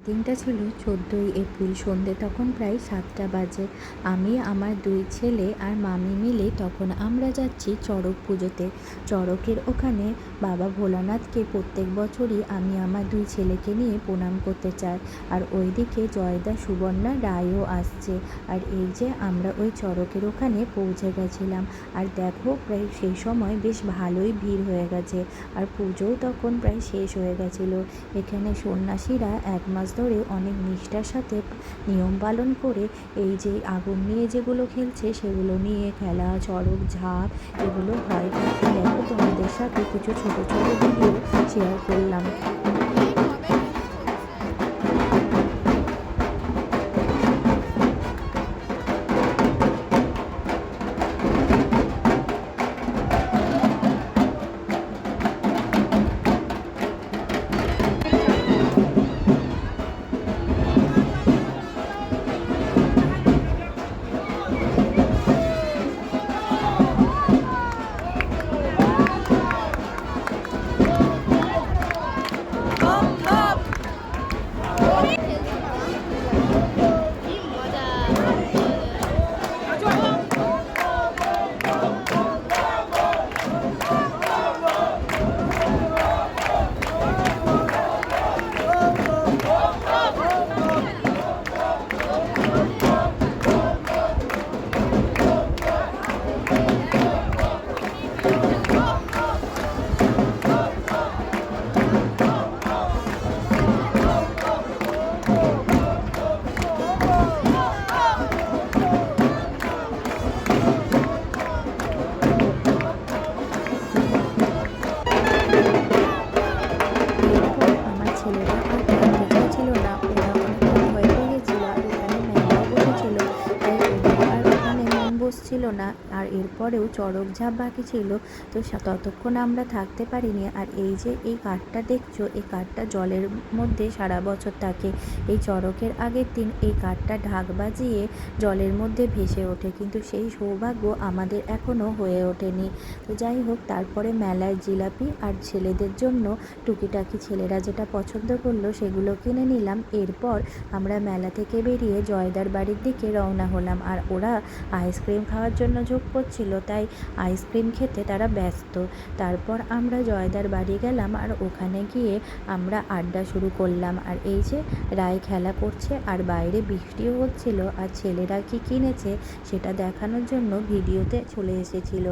দিনটা ছিল 14ই এপ্রিল। সন্ধে তখন প্রায় 7টা বাজে। আমি, আমার 2 ছেলে আর মামি মিলে তখন আমরা যাচ্ছি চড়ক পুজোতে। চড়কের ওখানে বাবা ভোলানাথকে প্রত্যেক বছরই আমি আমার 2 ছেলেকে নিয়ে প্রণাম করতে চাই। আর ওইদিকে জয়দা, সুবর্ণা, রায়ও আসছে। আর এই যে আমরা ওই চড়কের ওখানে পৌঁছে গেছিলাম। আর দেখো, প্রায় সেই সময় বেশ ভালোই ভিড় হয়ে গেছে। আর পুজোও তখন প্রায় শেষ হয়ে গেছিলো। এখানে সন্ন্যাসীরা 1 মাস ধরে অনেক নিষ্ঠার সাথে নিয়ম পালন করে এই যে আগুন নিয়ে যেগুলো খেলছে সেগুলো নিয়ে খেলা, চড়ক, ঝাঁপ এগুলো হয়। দেখো, তোমাদের সাথে কিছু ছোট ছোট ভিডিও শেয়ার করলাম। আমার ছেলেরা আর থাকতে চাইছিল না, ওরা অনেকটা ভয় পেয়ে গেছিলো। আর ওখানে মেলাও বসেছিল, তাই ওদের আর ওখানে মন বসছিল না। আর এরপরেও চড়ক ঝাঁপ বাকি ছিল, তো ততক্ষণ আমরা থাকতে পারিনি। আর এই যে এই কাঠটা দেখছো, এই কাঠটা জলের মধ্যে সারা বছর থাকে। এই চড়কের আগের দিন এই কাঠটা ঢাক বাজিয়ে জলের মধ্যে ভেসে ওঠে, কিন্তু সেই সৌভাগ্য আমাদের এখনও হয়ে ওঠেনি। তো যাই হোক, তারপরে মেলায় জিলাপি আর ছেলেদের জন্য টুকিটাকি ছেলেরা যেটা পছন্দ করলো সেগুলো কিনে নিলাম। এরপর আমরা মেলা থেকে বেরিয়ে জয়দার বাড়ির দিকে রওনা হলাম। আর ওরা আইসক্রিম খাওয়ার জন্য ঝোঁক করছিল, তাই আইসক্রিম খেতে তারা ব্যস্ত। তারপর আমরা জয়দার বাড়ি গেলাম, আর ওখানে গিয়ে আমরা আড্ডা শুরু করলাম। আর এই যে রায় খেলা করছে, আর বাইরে বৃষ্টিও হচ্ছিল। আর ছেলেরা কি কিনেছে সেটা দেখানোর জন্য ভিডিওতে চলে এসেছিল।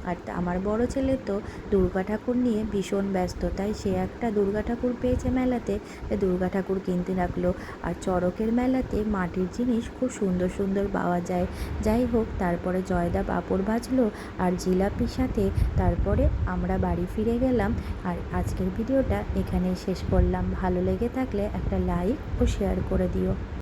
আর আমার বড় ছেলে তো দুর্গা ঠাকুর নিয়ে ভীষণ ব্যস্ত, তাই সে একটা দুর্গা ঠাকুর পেয়েছে মেলাতে, দুর্গা ঠাকুর কিনতে রাখলো। আর চড়কের মেলাতে মাটির জিনিস খুব সুন্দর সুন্দর পাওয়া যায়। যাই হোক, তারপরে জয়দা পাঁপড় ভাজলো আর জিলাপির সাথে তারপরে আমরা বাড়ি ফিরে গেলাম। আর আজকের ভিডিওটা এখানেই শেষ করলাম। ভালো লেগে থাকলে একটা লাইক ও শেয়ার করে দিও।